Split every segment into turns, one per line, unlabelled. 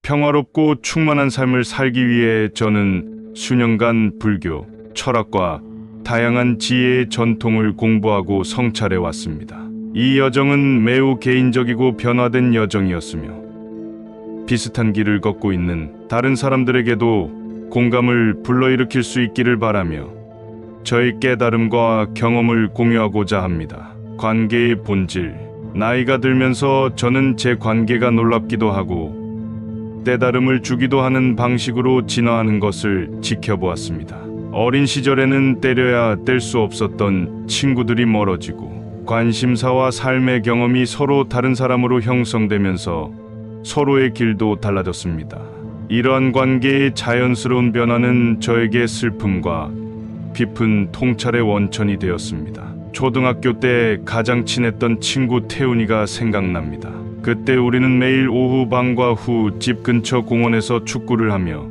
평화롭고 충만한 삶을 살기 위해 저는 수년간 불교, 철학과 다양한 지혜의 전통을 공부하고 성찰해 왔습니다. 이 여정은 매우 개인적이고 변화된 여정이었으며 비슷한 길을 걷고 있는 다른 사람들에게도 공감을 불러일으킬 수 있기를 바라며 저의 깨달음과 경험을 공유하고자 합니다. 관계의 본질. 나이가 들면서 저는 제 관계가 놀랍기도 하고 깨달음을 주기도 하는 방식으로 진화하는 것을 지켜보았습니다. 어린 시절에는 때려야 뗄 수 없었던 친구들이 멀어지고 관심사와 삶의 경험이 서로 다른 사람으로 형성되면서 서로의 길도 달라졌습니다. 이러한 관계의 자연스러운 변화는 저에게 슬픔과 깊은 통찰의 원천이 되었습니다. 초등학교 때 가장 친했던 친구 태훈이가 생각납니다. 그때 우리는 매일 오후 방과 후 집 근처 공원에서 축구를 하며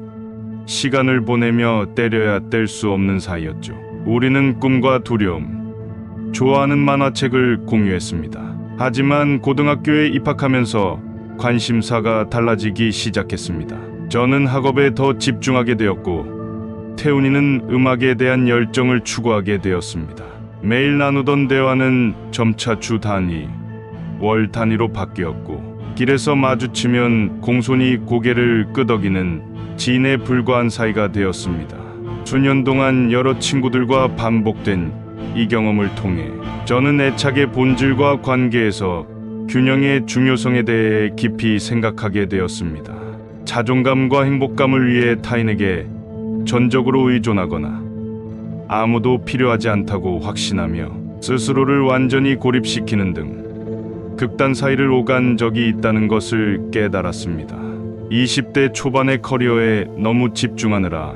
시간을 보내며 때려야 뗄 수 없는 사이였죠. 우리는 꿈과 두려움, 좋아하는 만화책을 공유했습니다. 하지만 고등학교에 입학하면서 관심사가 달라지기 시작했습니다. 저는 학업에 더 집중하게 되었고 태훈이는 음악에 대한 열정을 추구하게 되었습니다. 매일 나누던 대화는 점차 주 단위, 월 단위로 바뀌었고 길에서 마주치면 공손히 고개를 끄덕이는 지인에 불과한 사이가 되었습니다. 수년 동안 여러 친구들과 반복된 이 경험을 통해 저는 애착의 본질과 관계에서 균형의 중요성에 대해 깊이 생각하게 되었습니다. 자존감과 행복감을 위해 타인에게 전적으로 의존하거나 아무도 필요하지 않다고 확신하며 스스로를 완전히 고립시키는 등 극단 사이를 오간 적이 있다는 것을 깨달았습니다. 20대 초반의 커리어에 너무 집중하느라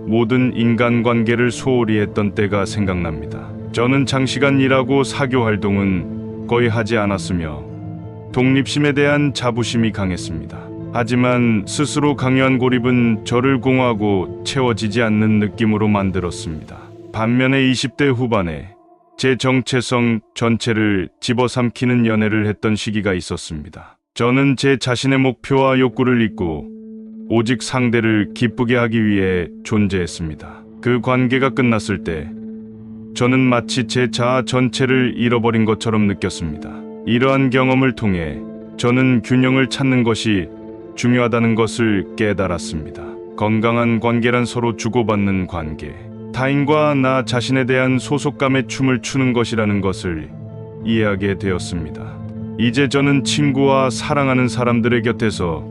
모든 인간관계를 소홀히 했던 때가 생각납니다. 저는 장시간 일하고 사교 활동은 거의 하지 않았으며 독립심에 대한 자부심이 강했습니다. 하지만 스스로 강요한 고립은 저를 공허하고 채워지지 않는 느낌으로 만들었습니다. 반면에 20대 후반에 제 정체성 전체를 집어삼키는 연애를 했던 시기가 있었습니다. 저는 제 자신의 목표와 욕구를 잊고 오직 상대를 기쁘게 하기 위해 존재했습니다. 그 관계가 끝났을 때 저는 마치 제 자아 전체를 잃어버린 것처럼 느꼈습니다. 이러한 경험을 통해 저는 균형을 찾는 것이 중요하다는 것을 깨달았습니다. 건강한 관계란 서로 주고받는 관계, 타인과 나 자신에 대한 소속감에 춤을 추는 것이라는 것을 이해하게 되었습니다. 이제 저는 친구와 사랑하는 사람들의 곁에서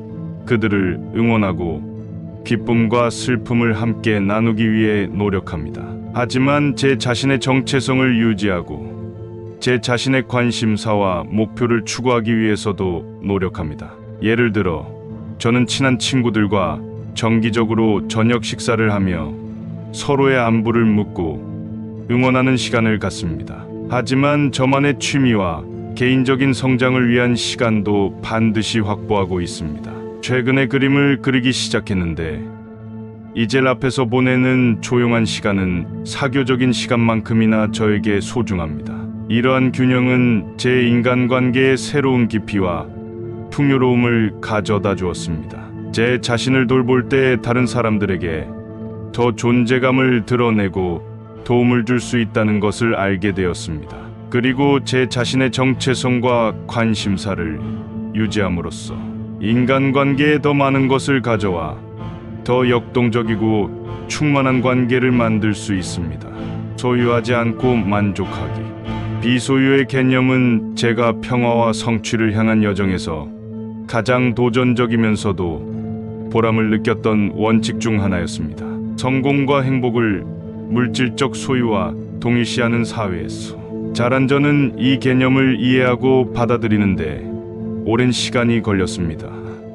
그들을 응원하고 기쁨과 슬픔을 함께 나누기 위해 노력합니다. 하지만 제 자신의 정체성을 유지하고 제 자신의 관심사와 목표를 추구하기 위해서도 노력합니다. 예를 들어 저는 친한 친구들과 정기적으로 저녁 식사를 하며 서로의 안부를 묻고 응원하는 시간을 갖습니다. 하지만 저만의 취미와 개인적인 성장을 위한 시간도 반드시 확보하고 있습니다. 최근에 그림을 그리기 시작했는데 이젤 앞에서 보내는 조용한 시간은 사교적인 시간만큼이나 저에게 소중합니다. 이러한 균형은 제 인간관계의 새로운 깊이와 풍요로움을 가져다 주었습니다. 제 자신을 돌볼 때 다른 사람들에게 더 존재감을 드러내고 도움을 줄 수 있다는 것을 알게 되었습니다. 그리고 제 자신의 정체성과 관심사를 유지함으로써 인간관계에 더 많은 것을 가져와 더 역동적이고 충만한 관계를 만들 수 있습니다. 소유하지 않고 만족하기. 비소유의 개념은 제가 평화와 성취를 향한 여정에서 가장 도전적이면서도 보람을 느꼈던 원칙 중 하나였습니다. 성공과 행복을 물질적 소유와 동일시하는 사회에서 자란 저는 이 개념을 이해하고 받아들이는데 오랜 시간이 걸렸습니다.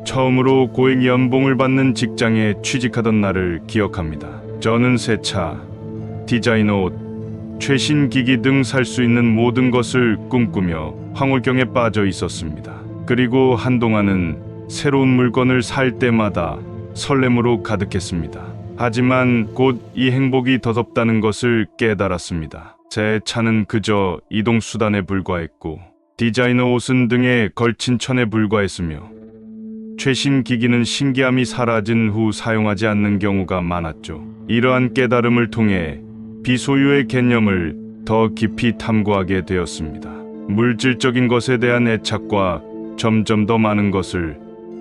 처음으로 고액 연봉을 받는 직장에 취직하던 날을 기억합니다. 저는 새 차, 디자이너 옷, 최신 기기 등 살 수 있는 모든 것을 꿈꾸며 황홀경에 빠져 있었습니다. 그리고 한동안은 새로운 물건을 살 때마다 설렘으로 가득했습니다. 하지만 곧 이 행복이 덧없다는 것을 깨달았습니다. 제 차는 그저 이동수단에 불과했고 디자이너 옷은 등에 걸친 천에 불과했으며 최신 기기는 신기함이 사라진 후 사용하지 않는 경우가 많았죠. 이러한 깨달음을 통해 비소유의 개념을 더 깊이 탐구하게 되었습니다. 물질적인 것에 대한 애착과 점점 더 많은 것을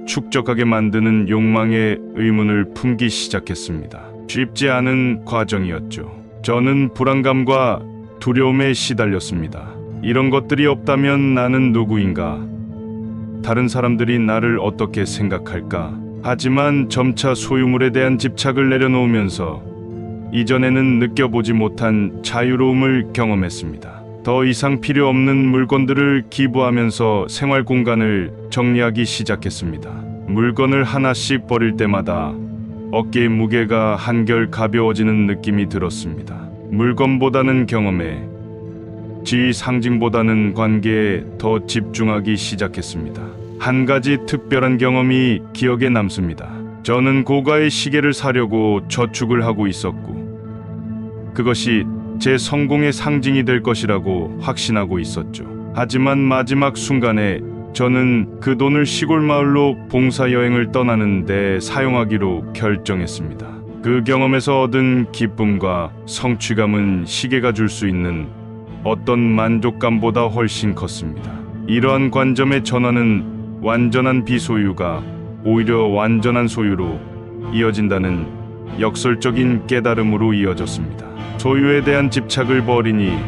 축적하게 만드는 욕망의 의문을 품기 시작했습니다. 쉽지 않은 과정이었죠. 저는 불안감과 두려움에 시달렸습니다. 이런 것들이 없다면 나는 누구인가? 다른 사람들이 나를 어떻게 생각할까? 하지만 점차 소유물에 대한 집착을 내려놓으면서 이전에는 느껴보지 못한 자유로움을 경험했습니다. 더 이상 필요 없는 물건들을 기부하면서 생활 공간을 정리하기 시작했습니다. 물건을 하나씩 버릴 때마다 어깨의 무게가 한결 가벼워지는 느낌이 들었습니다. 물건보다는 경험에, 지위 상징보다는 관계에 더 집중하기 시작했습니다. 한 가지 특별한 경험이 기억에 남습니다. 저는 고가의 시계를 사려고 저축을 하고 있었고, 그것이 제 성공의 상징이 될 것이라고 확신하고 있었죠. 하지만 마지막 순간에 저는 그 돈을 시골 마을로 봉사 여행을 떠나는 데 사용하기로 결정했습니다. 그 경험에서 얻은 기쁨과 성취감은 시계가 줄 수 있는 어떤 만족감보다 훨씬 컸습니다. 이러한 관점의 전환은 완전한 비소유가 오히려 완전한 소유로 이어진다는 역설적인 깨달음으로 이어졌습니다. 소유에 대한 집착을 버리니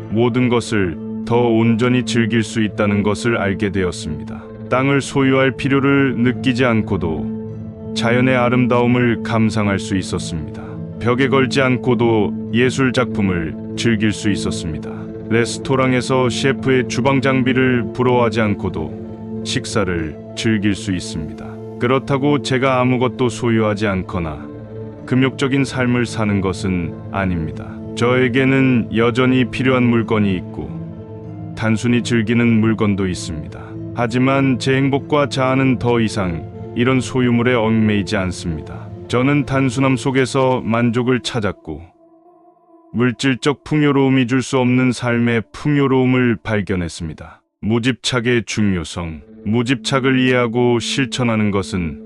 모든 것을 더 온전히 즐길 수 있다는 것을 알게 되었습니다. 땅을 소유할 필요를 느끼지 않고도 자연의 아름다움을 감상할 수 있었습니다. 벽에 걸지 않고도 예술 작품을 즐길 수 있었습니다. 레스토랑에서 셰프의 주방 장비를 부러워하지 않고도 식사를 즐길 수 있습니다. 그렇다고 제가 아무것도 소유하지 않거나 금욕적인 삶을 사는 것은 아닙니다. 저에게는 여전히 필요한 물건이 있고 단순히 즐기는 물건도 있습니다. 하지만 제 행복과 자아는 더 이상 이런 소유물에 얽매이지 않습니다. 저는 단순함 속에서 만족을 찾았고 물질적 풍요로움이 줄 수 없는 삶의 풍요로움을 발견했습니다. 무집착의 중요성. 무집착을 이해하고 실천하는 것은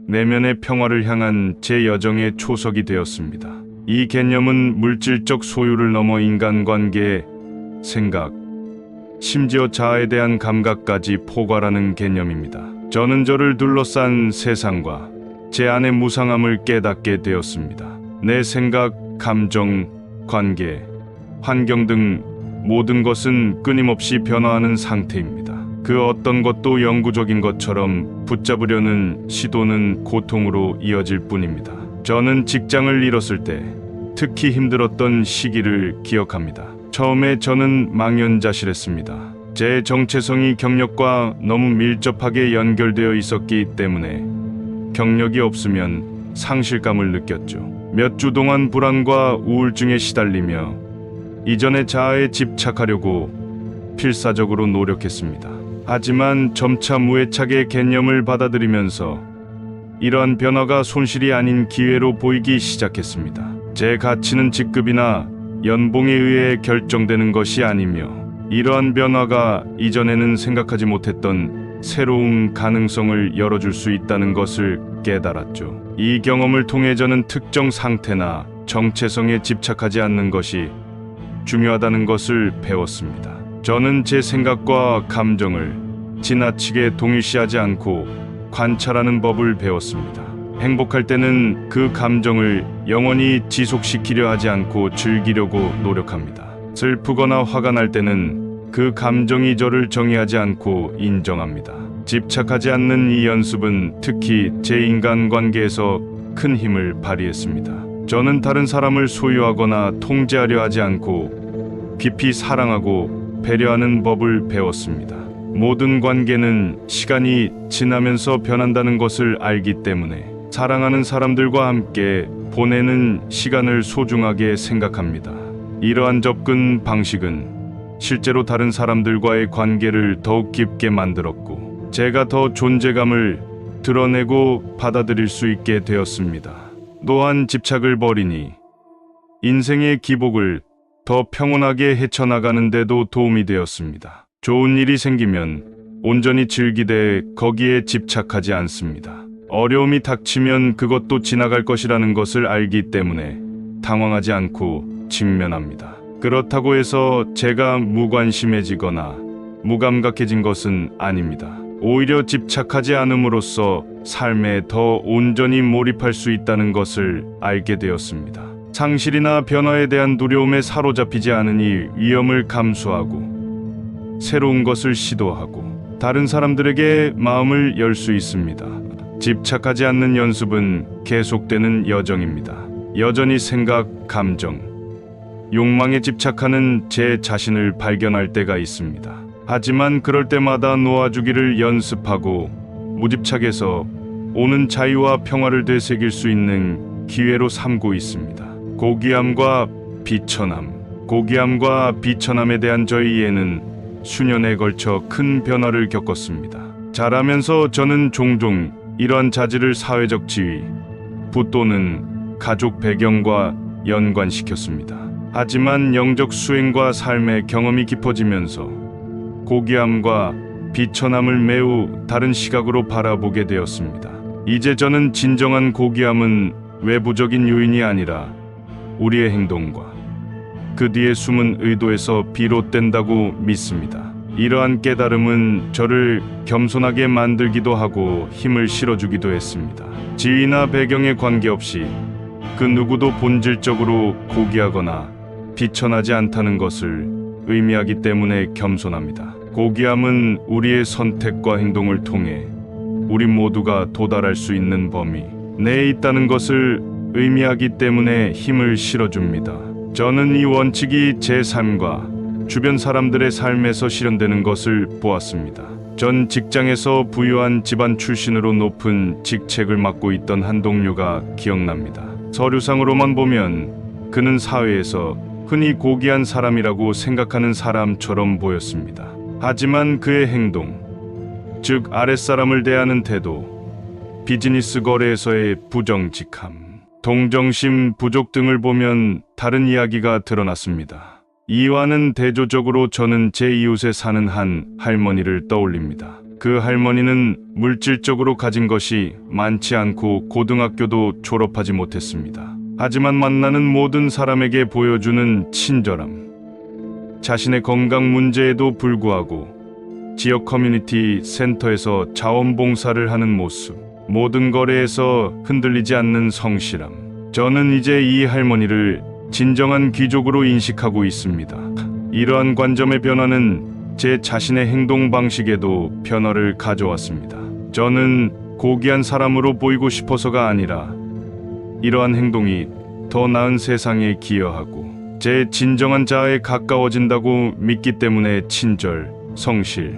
내면의 평화를 향한 제 여정의 초석이 되었습니다. 이 개념은 물질적 소유를 넘어 인간관계, 생각, 심지어 자아에 대한 감각까지 포괄하는 개념입니다. 저는 저를 둘러싼 세상과 제 안의 무상함을 깨닫게 되었습니다. 내 생각, 감정, 관계, 환경 등 모든 것은 끊임없이 변화하는 상태입니다. 그 어떤 것도 영구적인 것처럼 붙잡으려는 시도는 고통으로 이어질 뿐입니다. 저는 직장을 잃었을 때 특히 힘들었던 시기를 기억합니다. 처음에 저는 망연자실했습니다. 제 정체성이 경력과 너무 밀접하게 연결되어 있었기 때문에 경력이 없으면 상실감을 느꼈죠. 몇 주 동안 불안과 우울증에 시달리며 이전의 자아에 집착하려고 필사적으로 노력했습니다. 하지만 점차 무애착의 개념을 받아들이면서 이러한 변화가 손실이 아닌 기회로 보이기 시작했습니다. 제 가치는 직급이나 연봉에 의해 결정되는 것이 아니며 이러한 변화가 이전에는 생각하지 못했던 새로운 가능성을 열어줄 수 있다는 것을 깨달았죠. 이 경험을 통해 저는 특정 상태나 정체성에 집착하지 않는 것이 중요하다는 것을 배웠습니다. 저는 제 생각과 감정을 지나치게 동일시하지 않고 관찰하는 법을 배웠습니다. 행복할 때는 그 감정을 영원히 지속시키려 하지 않고 즐기려고 노력합니다. 슬프거나 화가 날 때는 그 감정이 저를 정의하지 않고 인정합니다. 집착하지 않는 이 연습은 특히 제 인간관계에서 큰 힘을 발휘했습니다. 저는 다른 사람을 소유하거나 통제하려 하지 않고 깊이 사랑하고 배려하는 법을 배웠습니다. 모든 관계는 시간이 지나면서 변한다는 것을 알기 때문에 사랑하는 사람들과 함께 보내는 시간을 소중하게 생각합니다. 이러한 접근 방식은 실제로 다른 사람들과의 관계를 더욱 깊게 만들었고 제가 더 존재감을 드러내고 받아들일 수 있게 되었습니다. 또한 집착을 버리니 인생의 기복을 더 평온하게 헤쳐나가는 데도 도움이 되었습니다. 좋은 일이 생기면 온전히 즐기되 거기에 집착하지 않습니다. 어려움이 닥치면 그것도 지나갈 것이라는 것을 알기 때문에 당황하지 않고 직면합니다. 그렇다고 해서 제가 무관심해지거나 무감각해진 것은 아닙니다. 오히려 집착하지 않음으로써 삶에 더 온전히 몰입할 수 있다는 것을 알게 되었습니다. 상실이나 변화에 대한 두려움에 사로잡히지 않으니 위험을 감수하고 새로운 것을 시도하고 다른 사람들에게 마음을 열 수 있습니다. 집착하지 않는 연습은 계속되는 여정입니다. 여전히 생각, 감정, 욕망에 집착하는 제 자신을 발견할 때가 있습니다. 하지만 그럴 때마다 놓아주기를 연습하고 무집착에서 오는 자유와 평화를 되새길 수 있는 기회로 삼고 있습니다. 고귀함과 비천함에 대한 저의 이해는 수년에 걸쳐 큰 변화를 겪었습니다. 자라면서 저는 종종 이러한 자질을 사회적 지위, 부 또는 가족 배경과 연관시켰습니다. 하지만 영적 수행과 삶의 경험이 깊어지면서 고귀함과 비천함을 매우 다른 시각으로 바라보게 되었습니다. 이제 저는 진정한 고귀함은 외부적인 요인이 아니라 우리의 행동과 그 뒤에 숨은 의도에서 비롯된다고 믿습니다. 이러한 깨달음은 저를 겸손하게 만들기도 하고 힘을 실어주기도 했습니다. 지위나 배경에 관계없이 그 누구도 본질적으로 고귀하거나 비천하지 않다는 것을 의미하기 때문에 겸손합니다. 고귀함은 우리의 선택과 행동을 통해 우리 모두가 도달할 수 있는 범위 내에 있다는 것을 의미하기 때문에 힘을 실어줍니다. 저는 이 원칙이 제 삶과 주변 사람들의 삶에서 실현되는 것을 보았습니다. 전 직장에서 부유한 집안 출신으로 높은 직책을 맡고 있던 한 동료가 기억납니다. 서류상으로만 보면 그는 사회에서 흔히 고귀한 사람이라고 생각하는 사람처럼 보였습니다. 하지만 그의 행동, 즉 아랫사람을 대하는 태도, 비즈니스 거래에서의 부정직함, 동정심 부족 등을 보면 다른 이야기가 드러났습니다. 이와는 대조적으로 저는 제 이웃에 사는 한 할머니를 떠올립니다. 그 할머니는 물질적으로 가진 것이 많지 않고 고등학교도 졸업하지 못했습니다. 하지만 만나는 모든 사람에게 보여주는 친절함, 자신의 건강 문제에도 불구하고 지역 커뮤니티 센터에서 자원봉사를 하는 모습, 모든 거래에서 흔들리지 않는 성실함. 저는 이제 이 할머니를 진정한 귀족으로 인식하고 있습니다. 이러한 관점의 변화는 제 자신의 행동 방식에도 변화를 가져왔습니다. 저는 고귀한 사람으로 보이고 싶어서가 아니라 이러한 행동이 더 나은 세상에 기여하고 제 진정한 자아에 가까워진다고 믿기 때문에 친절, 성실,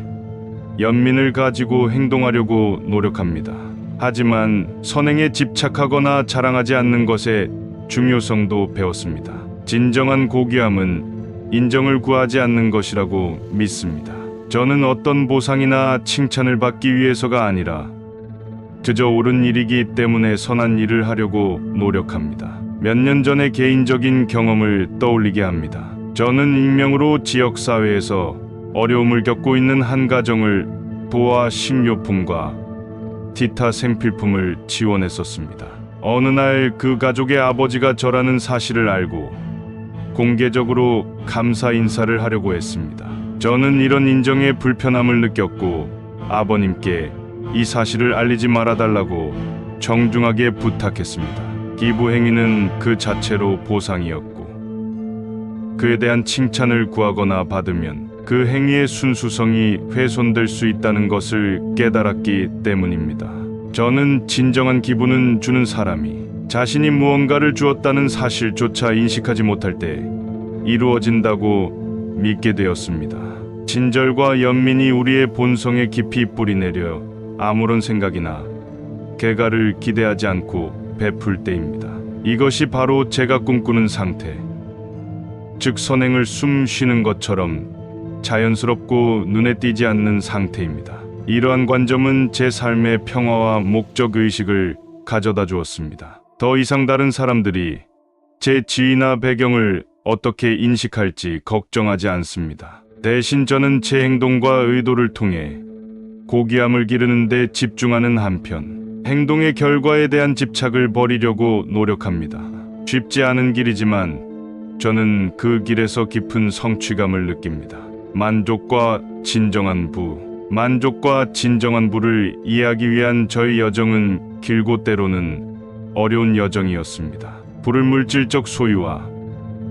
연민을 가지고 행동하려고 노력합니다. 하지만 선행에 집착하거나 자랑하지 않는 것의 중요성도 배웠습니다. 진정한 고귀함은 인정을 구하지 않는 것이라고 믿습니다. 저는 어떤 보상이나 칭찬을 받기 위해서가 아니라 그저 옳은 일이기 때문에 선한 일을 하려고 노력합니다. 몇 년 전의 개인적인 경험을 떠올리게 합니다. 저는 익명으로 지역사회에서 어려움을 겪고 있는 한 가정을 도와 식료품과 기타 생필품을 지원했었습니다. 어느 날 그 가족의 아버지가 저라는 사실을 알고 공개적으로 감사 인사를 하려고 했습니다. 저는 이런 인정에 불편함을 느꼈고 아버님께 이 사실을 알리지 말아달라고 정중하게 부탁했습니다. 기부 행위는 그 자체로 보상이었고 그에 대한 칭찬을 구하거나 받으면 그 행위의 순수성이 훼손될 수 있다는 것을 깨달았기 때문입니다. 저는 진정한 기부는 주는 사람이 자신이 무언가를 주었다는 사실조차 인식하지 못할 때 이루어진다고 믿게 되었습니다. 친절과 연민이 우리의 본성에 깊이 뿌리내려 아무런 생각이나 개가를 기대하지 않고 베풀 때입니다. 이것이 바로 제가 꿈꾸는 상태, 즉 선행을 숨 쉬는 것처럼 자연스럽고 눈에 띄지 않는 상태입니다. 이러한 관점은 제 삶의 평화와 목적의식을 가져다 주었습니다. 더 이상 다른 사람들이 제 지위나 배경을 어떻게 인식할지 걱정하지 않습니다. 대신 저는 제 행동과 의도를 통해 고귀함을 기르는 데 집중하는 한편 행동의 결과에 대한 집착을 버리려고 노력합니다. 쉽지 않은 길이지만 저는 그 길에서 깊은 성취감을 느낍니다. 만족과 진정한 부를 이해하기 위한 저의 여정은 길고 때로는 어려운 여정이었습니다. 부를 물질적 소유와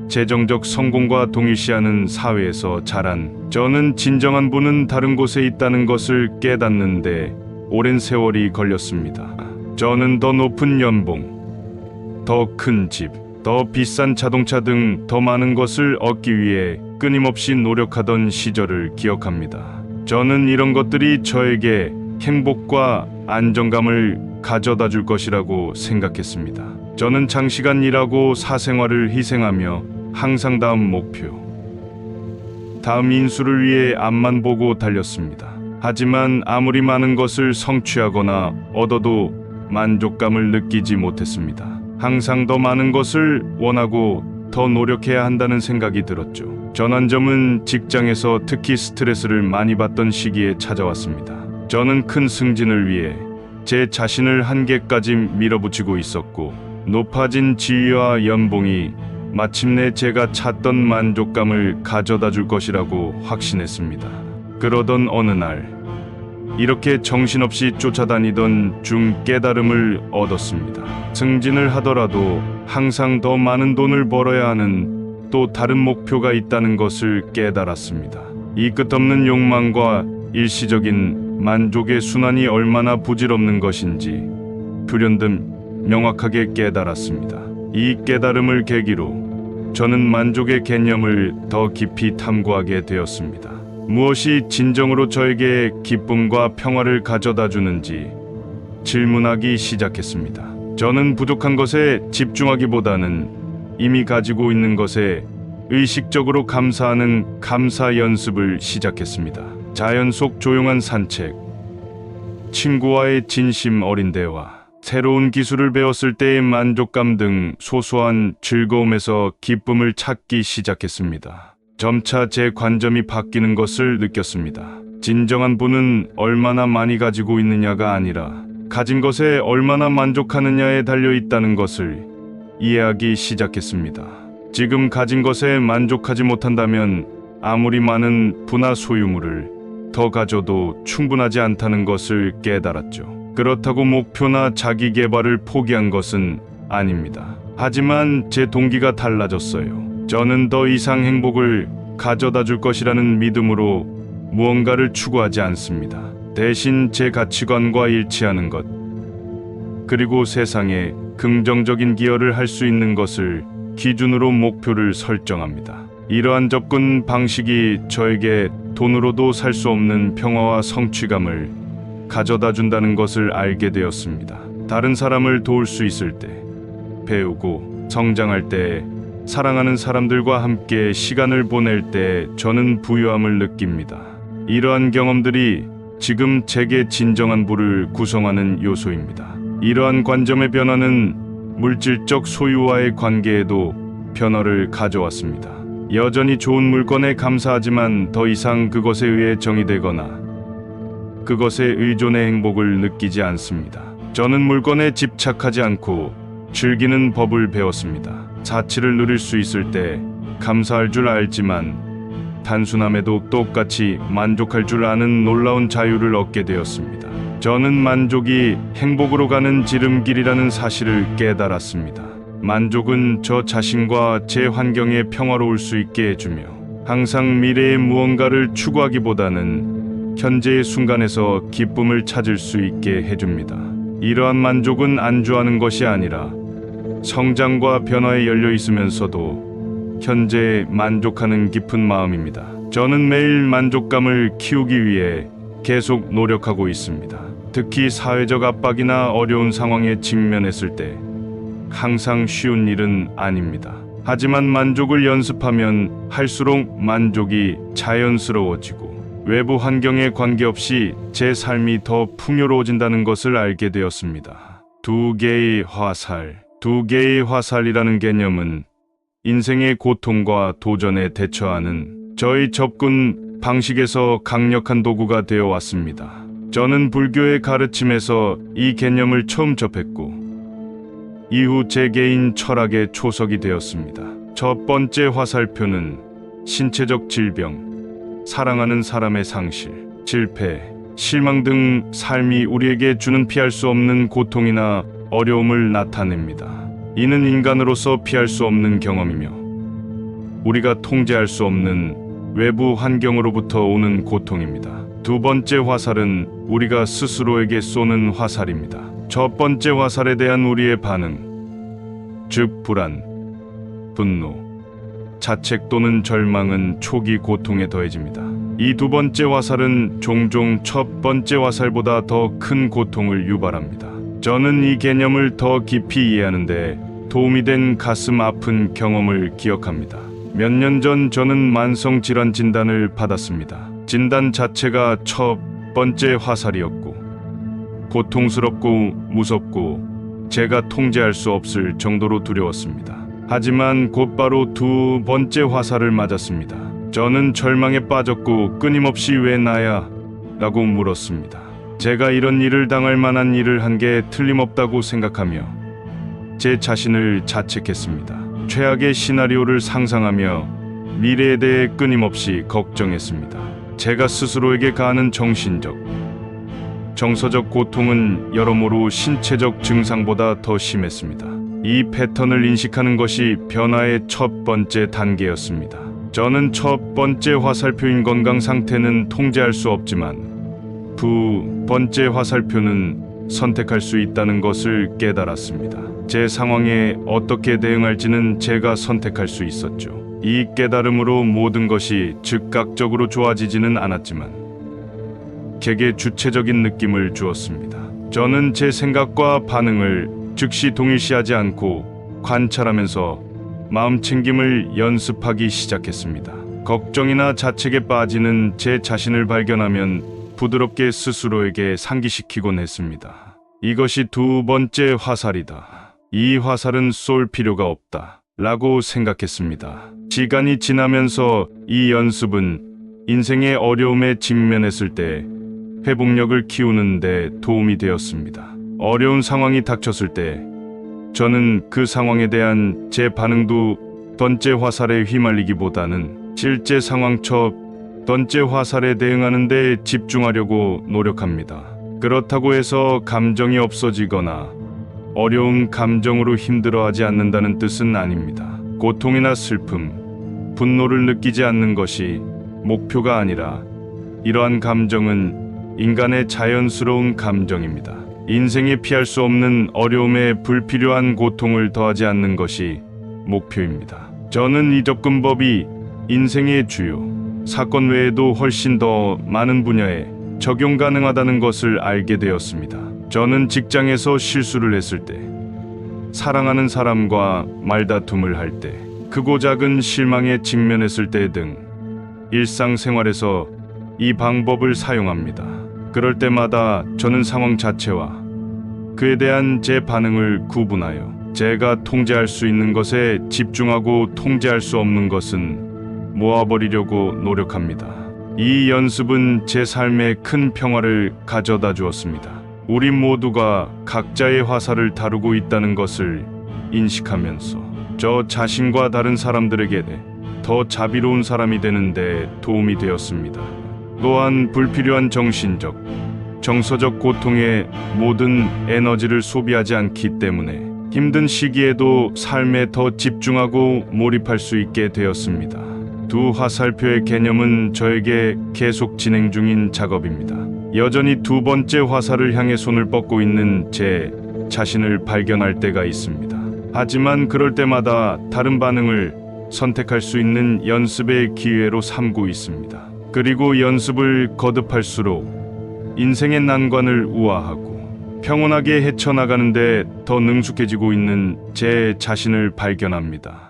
재정적 성공과 동일시하는 사회에서 자란 저는 진정한 부는 다른 곳에 있다는 것을 깨닫는데 오랜 세월이 걸렸습니다. 저는 더 높은 연봉, 더 큰 집, 더 비싼 자동차 등 더 많은 것을 얻기 위해 끊임없이 노력하던 시절을 기억합니다. 저는 이런 것들이 저에게 행복과 안정감을 가져다 줄 것이라고 생각했습니다. 저는 장시간 일하고 사생활을 희생하며 항상 다음 인수를 위해 앞만 보고 달렸습니다. 하지만 아무리 많은 것을 성취하거나 얻어도 만족감을 느끼지 못했습니다. 항상 더 많은 것을 원하고 더 노력해야 한다는 생각이 들었죠. 전환점은 직장에서 특히 스트레스를 많이 받던 시기에 찾아왔습니다. 저는 큰 승진을 위해 제 자신을 한계까지 밀어붙이고 있었고, 높아진 지위와 연봉이 마침내 제가 찾던 만족감을 가져다 줄 것이라고 확신했습니다. 그러던 어느 날, 이렇게 정신없이 쫓아다니던 중 깨달음을 얻었습니다. 승진을 하더라도 항상 더 많은 돈을 벌어야 하는 또 다른 목표가 있다는 것을 깨달았습니다. 이 끝없는 욕망과 일시적인 만족의 순환이 얼마나 부질없는 것인지 불현듯 명확하게 깨달았습니다. 이 깨달음을 계기로 저는 만족의 개념을 더 깊이 탐구하게 되었습니다. 무엇이 진정으로 저에게 기쁨과 평화를 가져다 주는지 질문하기 시작했습니다. 저는 부족한 것에 집중하기보다는 이미 가지고 있는 것에 의식적으로 감사하는 감사 연습을 시작했습니다. 자연 속 조용한 산책, 친구와의 진심 어린 대화, 새로운 기술을 배웠을 때의 만족감 등 소소한 즐거움에서 기쁨을 찾기 시작했습니다. 점차 제 관점이 바뀌는 것을 느꼈습니다. 진정한 부는 얼마나 많이 가지고 있느냐가 아니라 가진 것에 얼마나 만족하느냐에 달려 있다는 것을 이해하기 시작했습니다. 지금 가진 것에 만족하지 못한다면 아무리 많은 부나 소유물을 더 가져도 충분하지 않다는 것을 깨달았죠. 그렇다고 목표나 자기 개발을 포기한 것은 아닙니다. 하지만 제 동기가 달라졌어요. 저는 더 이상 행복을 가져다 줄 것이라는 믿음으로 무언가를 추구하지 않습니다. 대신 제 가치관과 일치하는 것, 그리고 세상에 긍정적인 기여를 할 수 있는 것을 기준으로 목표를 설정합니다. 이러한 접근 방식이 저에게 돈으로도 살 수 없는 평화와 성취감을 가져다 준다는 것을 알게 되었습니다. 다른 사람을 도울 수 있을 때, 배우고 성장할 때, 사랑하는 사람들과 함께 시간을 보낼 때 저는 부유함을 느낍니다. 이러한 경험들이 지금 제게 진정한 부를 구성하는 요소입니다. 이러한 관점의 변화는 물질적 소유와의 관계에도 변화를 가져왔습니다. 여전히 좋은 물건에 감사하지만 더 이상 그것에 의해 정의되거나 그것에 의존의 행복을 느끼지 않습니다. 저는 물건에 집착하지 않고 즐기는 법을 배웠습니다. 사치를 누릴 수 있을 때 감사할 줄 알지만 단순함에도 똑같이 만족할 줄 아는 놀라운 자유를 얻게 되었습니다. 저는 만족이 행복으로 가는 지름길이라는 사실을 깨달았습니다. 만족은 저 자신과 제 환경에 평화로울 수 있게 해주며 항상 미래의 무언가를 추구하기보다는 현재의 순간에서 기쁨을 찾을 수 있게 해줍니다. 이러한 만족은 안주하는 것이 아니라 성장과 변화에 열려 있으면서도 현재에 만족하는 깊은 마음입니다. 저는 매일 만족감을 키우기 위해 계속 노력하고 있습니다. 특히 사회적 압박이나 어려운 상황에 직면했을 때 항상 쉬운 일은 아닙니다. 하지만 만족을 연습하면 할수록 만족이 자연스러워지고 외부 환경에 관계없이 제 삶이 더 풍요로워진다는 것을 알게 되었습니다. 두 개의 화살이라는 개념은 인생의 고통과 도전에 대처하는 저의 접근 방식에서 강력한 도구가 되어 왔습니다. 저는 불교의 가르침에서 이 개념을 처음 접했고 이후 제 개인 철학의 초석이 되었습니다. 첫 번째 화살표는 신체적 질병, 사랑하는 사람의 상실, 실패, 실망 등 삶이 우리에게 주는 피할 수 없는 고통이나 어려움을 나타냅니다. 이는 인간으로서 피할 수 없는 경험이며 우리가 통제할 수 없는 외부 환경으로부터 오는 고통입니다. 두 번째 화살은 우리가 스스로에게 쏘는 화살입니다. 첫 번째 화살에 대한 우리의 반응, 즉 불안, 분노, 자책 또는 절망은 초기 고통에 더해집니다. 이 두 번째 화살은 종종 첫 번째 화살보다 더 큰 고통을 유발합니다. 저는 이 개념을 더 깊이 이해하는데 도움이 된 가슴 아픈 경험을 기억합니다. 몇 년 전 저는 만성 질환 진단을 받았습니다. 진단 자체가 첫 번째 화살이었고 고통스럽고 무섭고 제가 통제할 수 없을 정도로 두려웠습니다. 하지만 곧바로 두 번째 화살을 맞았습니다. 저는 절망에 빠졌고 끊임없이 왜 나야? 라고 물었습니다. 제가 이런 일을 당할 만한 일을 한 게 틀림없다고 생각하며 제 자신을 자책했습니다. 최악의 시나리오를 상상하며 미래에 대해 끊임없이 걱정했습니다. 제가 스스로에게 가하는 정신적, 정서적 고통은 여러모로 신체적 증상보다 더 심했습니다. 이 패턴을 인식하는 것이 변화의 첫 번째 단계였습니다. 저는 첫 번째 화살표인 건강 상태는 통제할 수 없지만 두 번째 화살표는 선택할 수 있다는 것을 깨달았습니다. 제 상황에 어떻게 대응할지는 제가 선택할 수 있었죠. 이 깨달음으로 모든 것이 즉각적으로 좋아지지는 않았지만 제게 주체적인 느낌을 주었습니다. 저는 제 생각과 반응을 즉시 동일시하지 않고 관찰하면서 마음 챙김을 연습하기 시작했습니다. 걱정이나 자책에 빠지는 제 자신을 발견하면 부드럽게 스스로에게 상기시키곤 했습니다. 이것이 두 번째 화살이다. 이 화살은 쏠 필요가 없다. 라고 생각했습니다. 시간이 지나면서 이 연습은 인생의 어려움에 직면했을 때 회복력을 키우는 데 도움이 되었습니다. 어려운 상황이 닥쳤을 때 저는 그 상황에 대한 제 반응도 번째 화살에 휘말리기보다는 실제 상황 첫 번째 화살에 대응하는 데 집중하려고 노력합니다. 그렇다고 해서 감정이 없어지거나 어려운 감정으로 힘들어하지 않는다는 뜻은 아닙니다. 고통이나 슬픔, 분노를 느끼지 않는 것이 목표가 아니라 이러한 감정은 인간의 자연스러운 감정입니다. 인생에 피할 수 없는 어려움에 불필요한 고통을 더하지 않는 것이 목표입니다. 저는 이 접근법이 인생의 주요 사건 외에도 훨씬 더 많은 분야에 적용 가능하다는 것을 알게 되었습니다. 저는 직장에서 실수를 했을 때, 사랑하는 사람과 말다툼을 할 때, 크고 작은 실망에 직면했을 때 등 일상생활에서 이 방법을 사용합니다. 그럴 때마다 저는 상황 자체와 그에 대한 제 반응을 구분하여 제가 통제할 수 있는 것에 집중하고 통제할 수 없는 것은 모아버리려고 노력합니다. 이 연습은 제 삶에 큰 평화를 가져다 주었습니다. 우리 모두가 각자의 화살을 다루고 있다는 것을 인식하면서 저 자신과 다른 사람들에게 더 자비로운 사람이 되는데 도움이 되었습니다. 또한 불필요한 정신적, 정서적 고통에 모든 에너지를 소비하지 않기 때문에 힘든 시기에도 삶에 더 집중하고 몰입할 수 있게 되었습니다. 두 화살표의 개념은 저에게 계속 진행 중인 작업입니다. 여전히 두 번째 화살을 향해 손을 뻗고 있는 제 자신을 발견할 때가 있습니다. 하지만 그럴 때마다 다른 반응을 선택할 수 있는 연습의 기회로 삼고 있습니다. 그리고 연습을 거듭할수록 인생의 난관을 우아하고 평온하게 헤쳐나가는데 더 능숙해지고 있는 제 자신을 발견합니다.